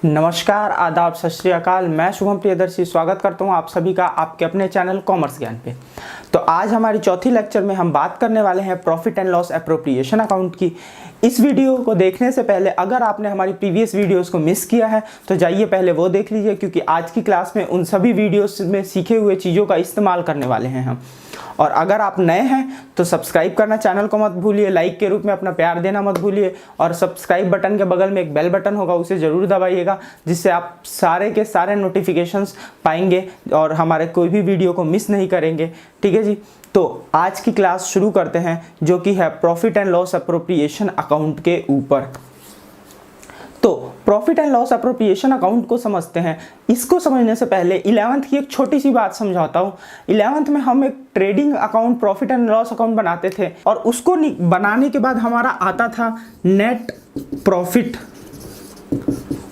नमस्कार, आदाब, सत श्री अकाल। मैं शुभम प्रियदर्शी स्वागत करता हूं आप सभी का आपके अपने चैनल कॉमर्स ज्ञान पे। तो आज हमारी चौथी लेक्चर में हम बात करने वाले हैं profit and loss appropriation account की। इस वीडियो को देखने से पहले अगर आपने हमारी प्रीवियस वीडियोस को मिस किया है तो जाइए पहले वो देख लीजिए, क्योंकि आज की क्लास में उन सभी वीडियोस में सीखे हुए चीज़ों का इस्तेमाल करने वाले हैं हम। और अगर आप नए हैं तो सब्सक्राइब करना चैनल को मत भूलिए, लाइक के रूप में अपना प्यार देना मत भूलिए, और सब्सक्राइब बटन के बगल में एक बेल बटन होगा उसे ज़रूर दबाइएगा, जिससे आप सारे के सारे नोटिफिकेशंस पाएंगे और हमारे कोई भी वीडियो को मिस नहीं करेंगे। ठीक है जी। तो आज की क्लास शुरू करते हैं, जो कि है profit and loss appropriation account के ऊपर। तो profit and loss appropriation account को समझते हैं। इसको समझने से पहले 11th की एक छोटी सी बात समझाता हूँ। 11th में हम एक trading account, profit and loss account बनाते थे, और उसको बनाने के बाद हमारा आता था नेट प्रॉफिट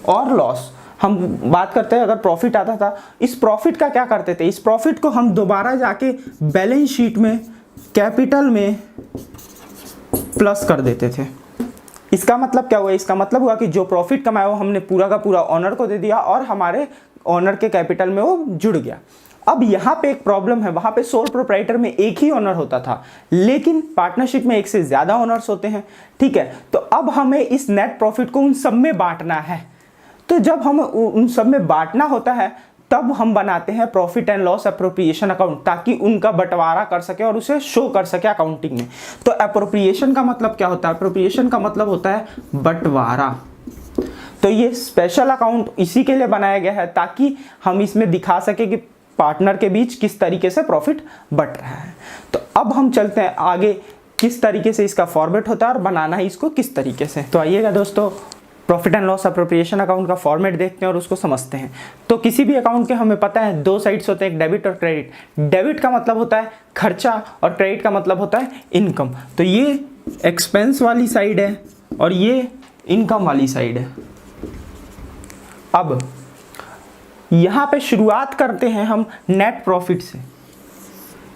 और लॉस। हम बात करते हैं, अगर प्रॉफिट आता था, इस प्रॉफिट का क्या करते थे, इस प्रॉफिट को हम दोबारा जाके बैलेंस शीट में कैपिटल में प्लस कर देते थे। इसका मतलब क्या हुआ? इसका मतलब हुआ कि जो प्रॉफिट कमाया वो हमने पूरा का पूरा ओनर को दे दिया और हमारे ओनर के कैपिटल में वो जुड़ गया। अब यहाँ पे एक प्रॉब्लम है, वहाँ पे सोल प्रोप्राइटर में एक ही ओनर होता था, लेकिन पार्टनरशिप में एक से ज़्यादा ओनर्स होते हैं। ठीक है, तो अब हमें इस नेट प्रॉफिट को उन सब में बांटना है। तो जब हम उन सब में बांटना होता है तब हम बनाते हैं profit and loss appropriation account, ताकि उनका बंटवारा कर सके और उसे शो कर सके अकाउंटिंग में। तो एप्रोप्रिएशन का मतलब क्या होता है? एप्रोप्रिएशन का मतलब होता है बंटवारा। तो ये स्पेशल अकाउंट इसी के लिए बनाया गया है, ताकि हम इसमें दिखा सके कि पार्टनर के बीच किस तरीके से प्रॉफिट बंट रहा है। तो अब हम चलते हैं आगे, किस तरीके से इसका फॉर्मेट होता है और बनाना है इसको किस तरीके से। तो आइएगा दोस्तों, profit and loss appropriation account का फॉर्मेट देखते हैं और उसको समझते हैं। तो किसी भी अकाउंट के हमें पता है दो साइड्स होते हैं, एक डेबिट और क्रेडिट। डेबिट का मतलब होता है खर्चा और क्रेडिट का मतलब होता है इनकम। तो ये एक्सपेंस वाली साइड है और ये इनकम वाली साइड है। अब यहाँ पे शुरुआत करते हैं हम नेट प्रॉफिट से।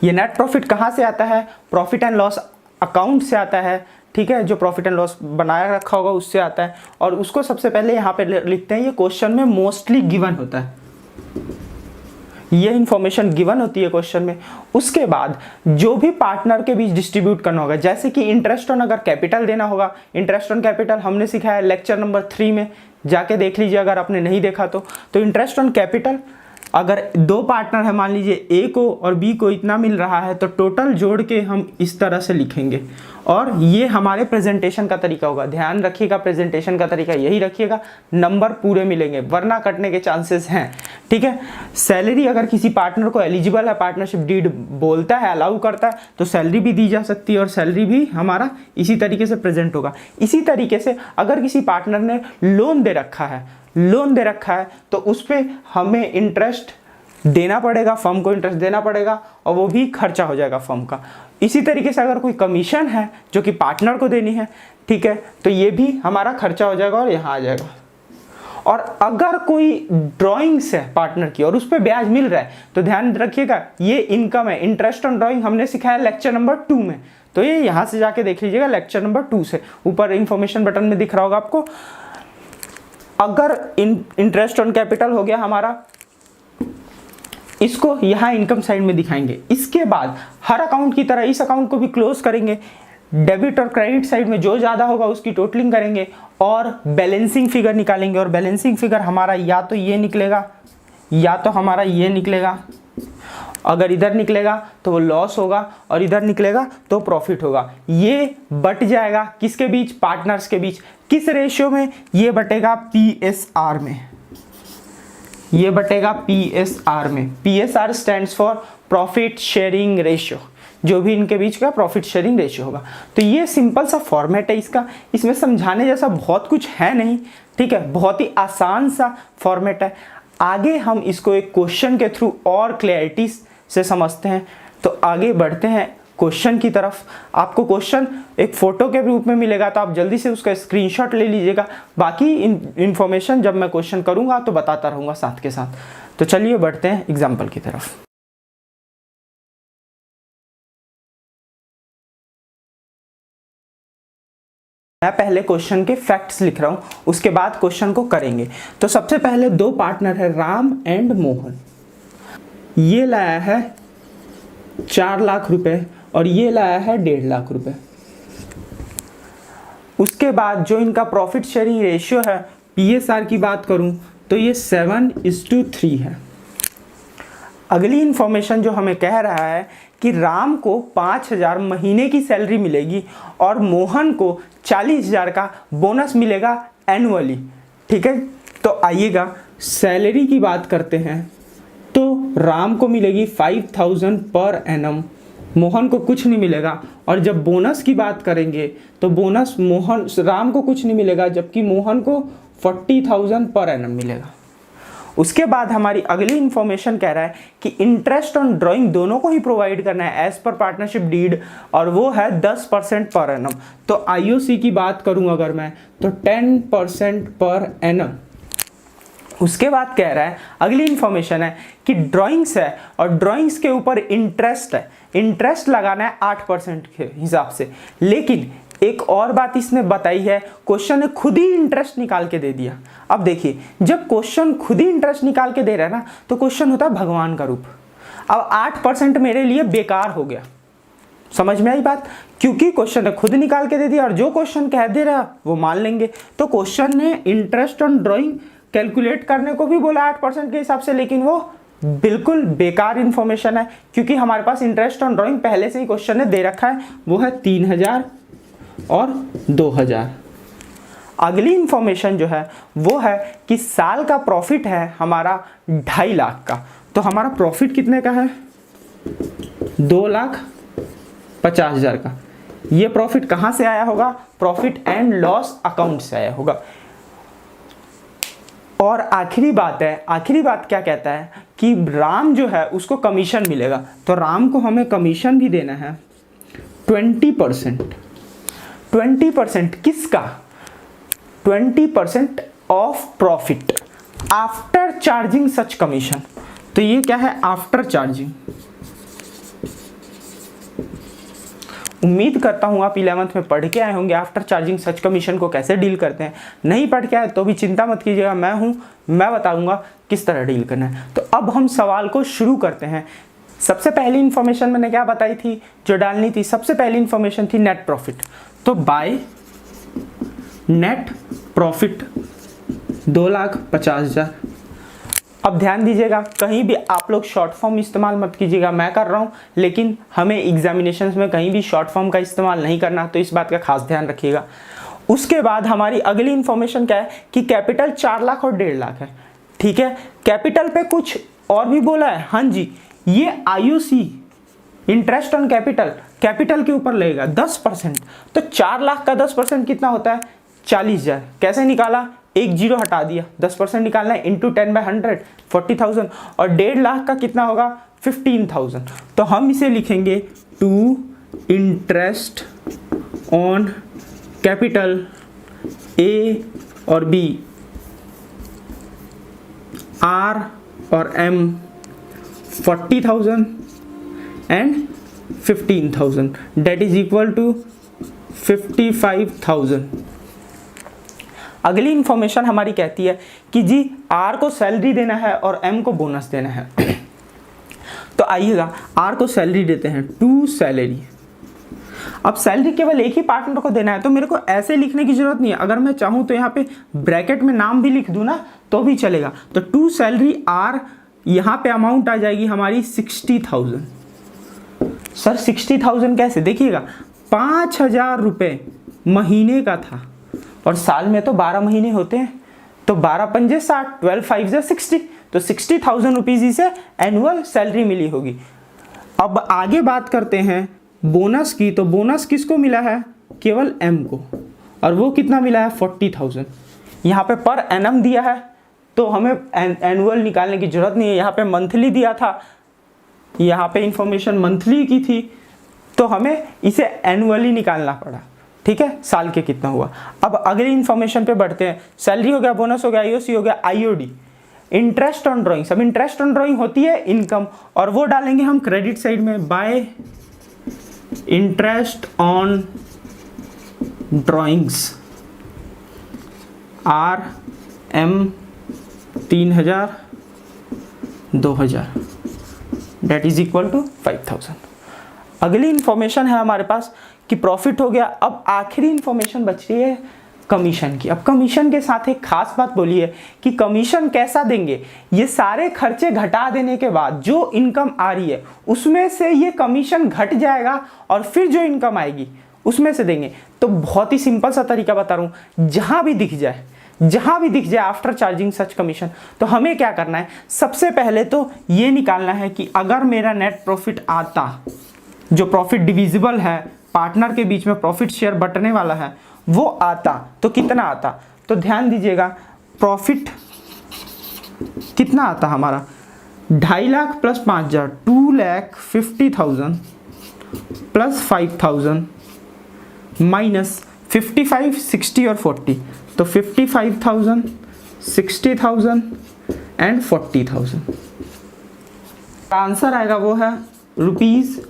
ये नेट प्रॉफिट कहाँ से आता है? प्रॉफिट एंड लॉस अकाउंट से आता है। ठीक है, जो प्रॉफिट एंड लॉस बनाया रखा होगा उससे आता है, और उसको सबसे पहले यहाँ पे लिखते हैं। ये क्वेश्चन में मोस्टली गिवन होता है, ये इंफॉर्मेशन गिवन होती है क्वेश्चन में। उसके बाद जो भी पार्टनर के बीच डिस्ट्रीब्यूट करना होगा, जैसे कि इंटरेस्ट ऑन अगर कैपिटल देना होगा, इंटरेस्ट ऑन कैपिटल हमने सिखाया लेक्चर नंबर 3 में, जाके देख लीजिए अगर आपने नहीं देखा तो। इंटरेस्ट ऑन कैपिटल, अगर दो पार्टनर है, मान लीजिए ए को और बी को इतना मिल रहा है, तो टोटल जोड़ के हम इस तरह से लिखेंगे, और ये हमारे प्रेजेंटेशन का तरीका होगा। ध्यान रखिएगा, प्रेजेंटेशन का तरीका यही रखिएगा, नंबर पूरे मिलेंगे, वरना कटने के चांसेस हैं। ठीक है, सैलरी अगर किसी पार्टनर को एलिजिबल है, पार्टनरशिप डीड बोलता है, अलाउ करता है, तो सैलरी भी दी जा सकती है, और सैलरी भी हमारा इसी तरीके से प्रेजेंट होगा। इसी तरीके से अगर किसी पार्टनर ने लोन दे रखा है तो उस पर हमें इंटरेस्ट देना पड़ेगा, फर्म को इंटरेस्ट देना पड़ेगा, और वो भी खर्चा हो जाएगा फर्म का। इसी तरीके से अगर कोई कमीशन है जो कि पार्टनर को देनी है, ठीक है, तो ये भी हमारा खर्चा हो जाएगा और यहाँ आ जाएगा। और अगर कोई ड्राइंग्स है पार्टनर की और उस पर ब्याज मिल रहा है, तो ध्यान रखिएगा ये इनकम है। इंटरेस्ट ऑन ड्राइंग हमने सिखाया लेक्चर नंबर 2 में, तो ये यहाँ से जाके देख लीजिएगा लेक्चर नंबर 2 से, ऊपर इंफॉर्मेशन बटन में दिख रहा होगा आपको। अगर इंटरेस्ट ऑन कैपिटल हो गया हमारा, इसको यहाँ इनकम साइड में दिखाएंगे। इसके बाद हर अकाउंट की तरह इस अकाउंट को भी क्लोज करेंगे। डेबिट और क्रेडिट साइड में जो ज़्यादा होगा उसकी टोटलिंग करेंगे और बैलेंसिंग फिगर निकालेंगे। और बैलेंसिंग फिगर हमारा या तो ये निकलेगा या तो हमारा ये निकलेगा। अगर इधर निकलेगा तो वो लॉस होगा और इधर निकलेगा तो प्रॉफिट होगा। ये बट जाएगा किसके बीच? पार्टनर्स के बीच। किस रेशियो में? ये बटेगा PSR में, ये बटेगा PSR में। PSR stands for profit sharing ratio, जो भी इनके बीच का प्रॉफिट शेयरिंग रेशियो होगा। तो ये सिंपल सा फॉर्मेट है इसका, इसमें समझाने जैसा बहुत कुछ है नहीं। ठीक है, बहुत ही आसान सा फॉर्मेट है। आगे हम इसको एक क्वेश्चन के थ्रू और क्लैरिटी से समझते हैं। तो आगे बढ़ते हैं क्वेश्चन की तरफ। आपको क्वेश्चन एक फोटो के रूप में मिलेगा, तो आप जल्दी से उसका स्क्रीनशॉट ले लीजिएगा। बाकी इंफॉर्मेशन जब मैं क्वेश्चन करूंगा तो बताता रहूंगा साथ के साथ। तो चलिए बढ़ते हैं एग्जाम्पल की तरफ। मैं पहले क्वेश्चन के फैक्ट्स लिख रहा हूँ, उसके बाद क्वेश्चन को करेंगे। तो सबसे पहले दो पार्टनर है राम एंड मोहन। ये लाया है 4 लाख रुपए और ये लाया है 1.5 लाख रुपए। उसके बाद जो इनका प्रॉफिट शेयरिंग रेशियो है, PSR की बात करूं तो ये 7:3 है। अगली इंफॉर्मेशन जो हमें कह रहा है कि राम को 5,000 महीने की सैलरी मिलेगी और मोहन को 40,000 का बोनस मिलेगा एनुअली। ठीक है, तो आइएगा सैलरी की बात करते हैं। तो राम को मिलेगी 5,000 पर एनम, मोहन को कुछ नहीं मिलेगा। और जब बोनस की बात करेंगे तो बोनस राम को कुछ नहीं मिलेगा, जबकि मोहन को 40,000 पर एनम मिलेगा। उसके बाद हमारी अगली इंफॉर्मेशन कह रहा है कि इंटरेस्ट ऑन ड्राइंग दोनों को ही प्रोवाइड करना है एज पर पार्टनरशिप डीड, और वो है 10% पर एनम। तो IOC की बात करूं अगर मैं, तो 10% पर एनम। उसके बाद कह रहा है, अगली इंफॉर्मेशन है कि ड्राइंग्स है और ड्राइंग्स के ऊपर इंटरेस्ट है, इंटरेस्ट लगाना है 8% के हिसाब से। लेकिन एक और बात इसने बताई है, क्वेश्चन ने खुद ही इंटरेस्ट निकाल के दे दिया। अब देखिए, जब क्वेश्चन खुद ही इंटरेस्ट निकाल के दे रहा है ना, तो क्वेश्चन होता है भगवान का रूप। अब 8% मेरे लिए बेकार हो गया। समझ में आई बात? क्योंकि क्वेश्चन ने खुद निकाल के दे दिया और जो क्वेश्चन कह दे रहा वो मान लेंगे। तो क्वेश्चन ने इंटरेस्ट ऑन ड्राइंग कैलकुलेट करने को भी बोला 8% के हिसाब से, लेकिन वो बिल्कुल बेकार इंफॉर्मेशन है, क्योंकि हमारे पास इंटरेस्ट ऑन ड्राइंग पहले से ही क्वेश्चन ने दे रखा है, वो है 3,000 और 2,000। अगली इंफॉर्मेशन जो है वो है कि साल का प्रॉफिट है हमारा 2.5 लाख का। तो हमारा प्रॉफिट कितने का है? 2,50,000 का। ये प्रॉफिट कहां से आया होगा? प्रॉफिट एंड लॉस अकाउंट से आया होगा। और आखिरी बात क्या कहता है कि राम जो है उसको कमीशन मिलेगा। तो राम को हमें कमीशन भी देना है 20%। 20% किसका? 20% of profit after charging such commission. तो ये क्या है? After charging. उम्मीद करता हूं आप 11th में पढ़ के आए होंगे आफ्टर चार्जिंग सच कमीशन को कैसे डील करते हैं। नहीं पढ़ के आए तो भी चिंता मत कीजिएगा, मैं बताऊंगा किस तरह डील करना है। तो अब हम सवाल को शुरू करते हैं। सबसे पहली इंफॉर्मेशन मैंने क्या बताई थी जो डालनी थी? सबसे पहली इंफॉर्मेशन थी नेट प्रॉफिट। तो बाय नेट प्रॉफिट 2,50,000। अब ध्यान दीजिएगा, कहीं भी आप लोग शॉर्ट फॉर्म इस्तेमाल मत कीजिएगा। मैं कर रहा हूं, लेकिन हमें एग्जामिनेशंस में कहीं भी शॉर्ट फॉर्म का इस्तेमाल नहीं करना, तो इस बात का खास ध्यान रखिएगा। उसके बाद हमारी अगली इंफॉर्मेशन क्या है कि कैपिटल 4 लाख और 1.5 लाख है। ठीक है, कैपिटल पे कुछ और भी बोला है। हाँ जी, ये IOC इंटरेस्ट ऑन कैपिटल के ऊपर लगेगा 10%। तो 4 लाख का 10% कितना होता है? 40,000। कैसे निकाला? एक जीरो हटा दिया, 10% निकालना है, इंटू 10/100 40,000। और 1.5 लाख का कितना होगा? 15,000। तो हम इसे लिखेंगे to interest on capital A और B, R और M 40,000 and 15,000, that is equal to 55,000। अगली इंफॉर्मेशन हमारी कहती है कि जी R को सैलरी देना है और M को बोनस देना है। तो आइएगा R को सैलरी देते हैं, टू सैलरी। अब सैलरी केवल एक ही पार्टनर को देना है, तो मेरे को ऐसे लिखने की जरूरत नहीं है। अगर मैं चाहूं तो यहाँ पे ब्रैकेट में नाम भी लिख दूं ना तो भी चलेगा। तो टू सैलरी R, यहाँ पे अमाउंट आ जाएगी हमारी 60,000। सर 60,000 कैसे? देखिएगा 5,000 रुपये महीने का था और साल में तो 12 महीने होते हैं, तो 12 पंजे 60, 12 5 60, तो 60,000 रुपीज इसे एनुअल सैलरी मिली होगी। अब आगे बात करते हैं बोनस की। तो बोनस किसको मिला है? केवल M को, और वो कितना मिला है? 40,000। यहाँ पे पर एनम दिया है तो हमें एनुअल निकालने की जरूरत नहीं है। यहाँ पे मंथली दिया था, यहाँ पे इंफॉर्मेशन मंथली की थी, तो हमें इसे एनुअली निकालना पड़ा। ठीक है, साल के कितना हुआ। अब अगली इंफॉर्मेशन पे बढ़ते हैं। सैलरी हो गया, बोनस हो गया, IOC हो गया, IOD, इंटरेस्ट ऑन ड्राइंग। सब इंटरेस्ट ऑन ड्राइंग होती है इनकम, और वो डालेंगे हम क्रेडिट साइड में, by interest on drawings RM 3000 2000 that is equal to 5000। अगली इंफॉर्मेशन है हमारे पास कि प्रॉफिट हो गया। अब आखिरी इंफॉर्मेशन बच रही है कमीशन की। अब कमीशन के साथ एक खास बात बोली है कि कमीशन कैसा देंगे, ये सारे खर्चे घटा देने के बाद जो इनकम आ रही है उसमें से ये कमीशन घट जाएगा और फिर जो इनकम आएगी उसमें से देंगे। तो बहुत ही सिंपल सा तरीका बता रहा हूँ, जहां भी दिख जाए आफ्टर चार्जिंग सच कमीशन, तो हमें क्या करना है, सबसे पहले तो ये निकालना है कि अगर मेरा नेट प्रॉफिट आता, जो प्रॉफिट डिविजिबल है, पार्टनर के बीच में प्रॉफिट शेयर बंटने वाला है, वो आता तो कितना आता। तो ध्यान दीजिएगा, प्रॉफिट कितना आता हमारा, 2.5 लाख प्लस 5,000, 2,50,000 प्लस 5,000 माइनस 55, 60 और 40, तो 55,000, 60,000 एंड 40,000 का आंसर आएगा वो है ₹1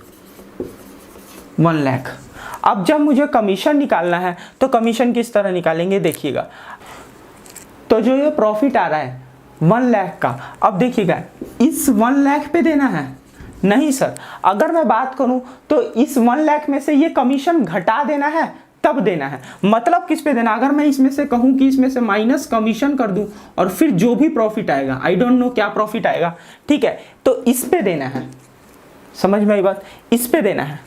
लाख। अब जब मुझे कमीशन निकालना है तो कमीशन किस तरह निकालेंगे देखिएगा। तो जो ये प्रॉफिट आ रहा है 1 लाख का, अब देखिएगा इस 1 लाख पे देना है, नहीं सर, अगर मैं बात करूं तो इस 1 लाख में से ये कमीशन घटा देना है तब देना है। मतलब किस पे देना, अगर मैं इसमें से कहूं कि इसमें से माइनस कमीशन कर दूं और फिर जो भी प्रॉफिट आएगा, आई डोंट नो क्या प्रॉफिट आएगा, ठीक है, तो इस पे देना है। समझ में आई बात, इस पे देना है।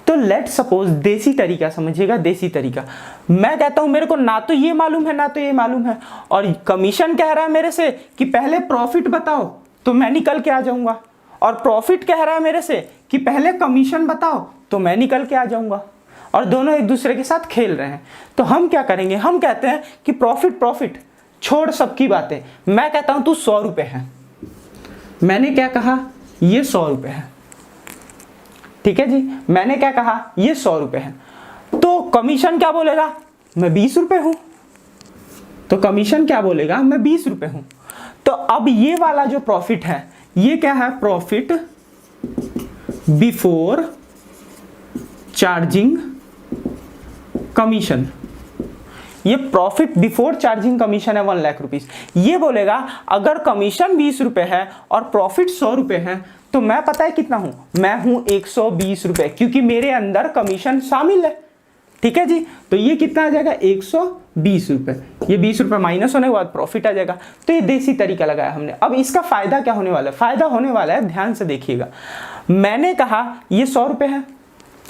तो लेट सपोज देसी तरीका समझिएगा, देसी तरीका, मैं कहता हूं मेरे को ना तो ये मालूम है ना तो ये मालूम है, और कमीशन कह रहा है मेरे से कि पहले प्रॉफिट बताओ तो मैं निकल के आ जाऊंगा, और प्रॉफिट कह रहा है मेरे से कि पहले कमीशन बताओ तो मैं निकल के आ जाऊंगा, और दोनों एक दूसरे के साथ खेल रहे हैं। तो हम क्या करेंगे, हम कहते हैं कि प्रॉफिट छोड़ सबकी बातें, मैं कहता हूं तू 100 रुपए है, मैंने क्या कहा, ये 100 रुपए है, ठीक है जी, मैंने क्या कहा, ये 100 रुपए है। तो कमीशन क्या बोलेगा, मैं 20 रुपए हूं, तो कमीशन क्या बोलेगा, मैं 20 रुपए हूं। तो अब ये वाला जो प्रॉफिट है ये क्या है, प्रॉफिट बिफोर चार्जिंग कमीशन, ये प्रॉफिट बिफोर चार्जिंग कमीशन है 1 लाख रुपीस। ये बोलेगा अगर कमीशन 20 रुपए है और प्रॉफिट 100 रुपए है तो मैं पता है कितना हूं, मैं हूं 120 रुपए, क्योंकि मेरे अंदर कमीशन शामिल है, ठीक है जी। तो ये कितना आ जाएगा, 120 रुपए, ये 20 रुपए माइनस होने के बाद प्रॉफिट आ जाएगा। तो ये देसी तरीका लगाया हमने। अब इसका फायदा क्या होने वाला है, फायदा होने वाला है, ध्यान से देखिएगा, मैंने कहा ये 100 रुपए है।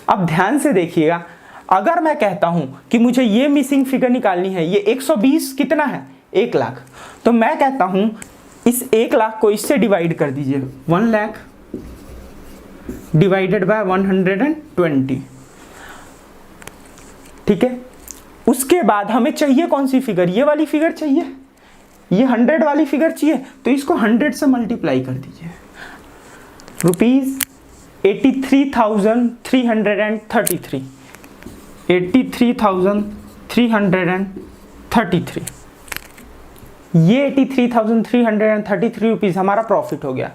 अब ध्यान से देखिएगा, अगर मैं कहता हूं कि मुझे ये मिसिंग फिगर निकालनी है, ये 120 कितना है, 1 लाख, तो मैं कहता हूं इस 1 लाख को इससे डिवाइड कर दीजिए, 1 लाख डिवाइडेड बाय 120, ठीक है। उसके बाद हमें चाहिए कौन सी फिगर, ये वाली फिगर चाहिए, ये 100 वाली फिगर चाहिए, तो इसको 100 से मल्टीप्लाई कर दीजिए, ₹83,333, 83,333, ये 83,333 रुपीज हमारा प्रॉफिट हो गया।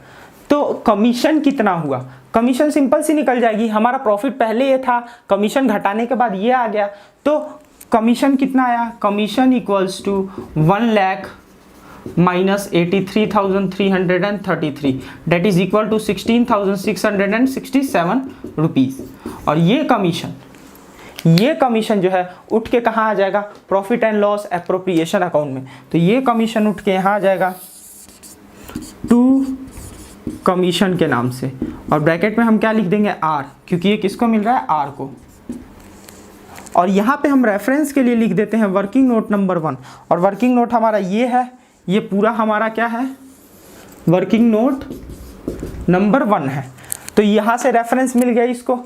तो कमीशन कितना हुआ, कमीशन सिंपल सी निकल जाएगी, हमारा प्रॉफिट पहले ये था, कमीशन घटाने के बाद ये आ गया, तो कमीशन कितना आया, commission equals to 1 lakh minus 83,333, that is equal to 16,667 rupees. और ये कमीशन जो है उठ के कहाँ आ जाएगा, profit and loss appropriation account में। तो ये कमीशन उठ के यहाँ आ जाएगा टू कमीशन के नाम से, और ब्रैकेट में हम क्या लिख देंगे, आर, क्योंकि ये किसको मिल रहा है, आर को। और यहाँ पे हम रेफरेंस के लिए लिख देते हैं वर्किंग नोट नंबर 1, और वर्किंग नोट हमारा ये है, ये पूरा हमारा क्या है, वर्किंग नोट नंबर 1 है। तो यहाँ से रेफरेंस मिल गया इसको।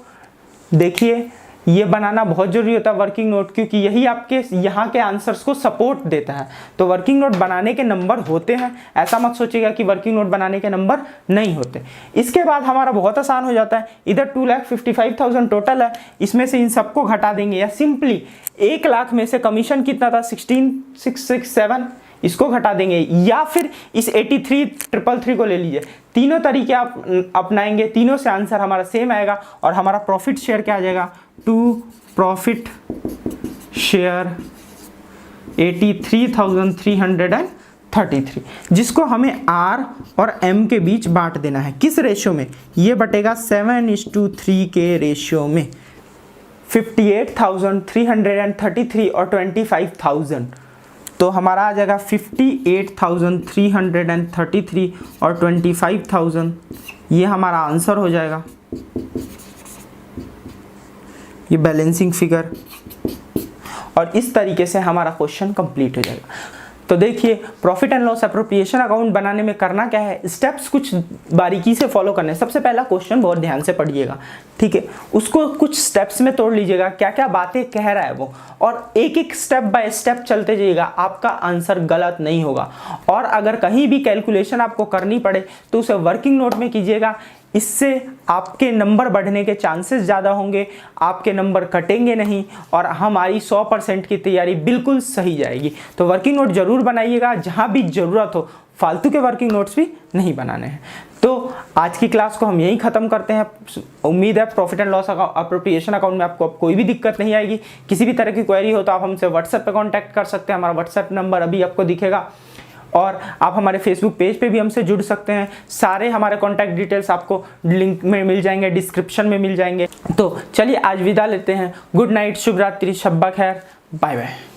देखिए ये बनाना बहुत जरूरी होता है वर्किंग नोट, क्योंकि यही आपके यहाँ के आंसर्स को सपोर्ट देता है। तो वर्किंग नोट बनाने के नंबर होते हैं, ऐसा मत सोचिएगा कि वर्किंग नोट बनाने के नंबर नहीं होते। इसके बाद हमारा बहुत आसान हो जाता है, इधर 2,55,000 टोटल है, इसमें से इन सबको घटा देंगे, या सिंपली 1 लाख में से कमीशन कितना था, 16,667, इसको घटा देंगे, या फिर इस 83,333 को ले लीजिए। तीनों तरीके आप अपनाएंगे, तीनों से आंसर हमारा सेम आएगा, और हमारा प्रॉफिट शेयर क्या आ जाएगा, 2 प्रॉफिट शेयर 83,333, जिसको हमें R और M के बीच बांट देना है। किस रेशियो में? ये बटेगा 7:3 के रेशियो में। 58,333 और 25,000, तो हमारा आ जाएगा 58,333 और 25,000, ये हमारा आंसर हो जाएगा। ये बैलेंसिंग फिगर, और इस तरीके से हमारा क्वेश्चन कंप्लीट हो जाएगा। तो देखिए, profit and loss appropriation account बनाने में करना क्या है, स्टेप्स कुछ बारीकी से फॉलो करने। सबसे पहला क्वेश्चन बहुत ध्यान से पढ़िएगा, ठीक है, उसको कुछ स्टेप्स में तोड़ लीजिएगा, क्या क्या बातें कह रहा है वो, और एक एक स्टेप बाय स्टेप चलते जाइएगा, आपका आंसर गलत नहीं होगा। और अगर कहीं भी कैलकुलेशन आपको करनी पड़े तो उसे वर्किंग नोट में कीजिएगा, इससे आपके नंबर बढ़ने के चांसेस ज़्यादा होंगे, आपके नंबर कटेंगे नहीं, और हमारी 100% की तैयारी बिल्कुल सही जाएगी। तो वर्किंग नोट जरूर बनाइएगा, जहाँ भी ज़रूरत हो, फालतू के वर्किंग नोट्स भी नहीं बनाने हैं। तो आज की क्लास को हम यहीं ख़त्म करते हैं। उम्मीद है profit and loss appropriation account में आपको कोई भी दिक्कत नहीं आएगी। किसी भी तरह की क्वेरी हो तो आप हमसे व्हाट्सएप पे कांटेक्ट कर सकते हैं, हमारा व्हाट्सएप नंबर अभी आपको दिखेगा, और आप हमारे फेसबुक पेज पे भी हमसे जुड़ सकते हैं। सारे हमारे कॉन्टैक्ट डिटेल्स आपको लिंक में मिल जाएंगे, डिस्क्रिप्शन में मिल जाएंगे। तो चलिए आज विदा लेते हैं। गुड नाइट, शुभ रात्रि, शब्बा खैर, बाय बाय।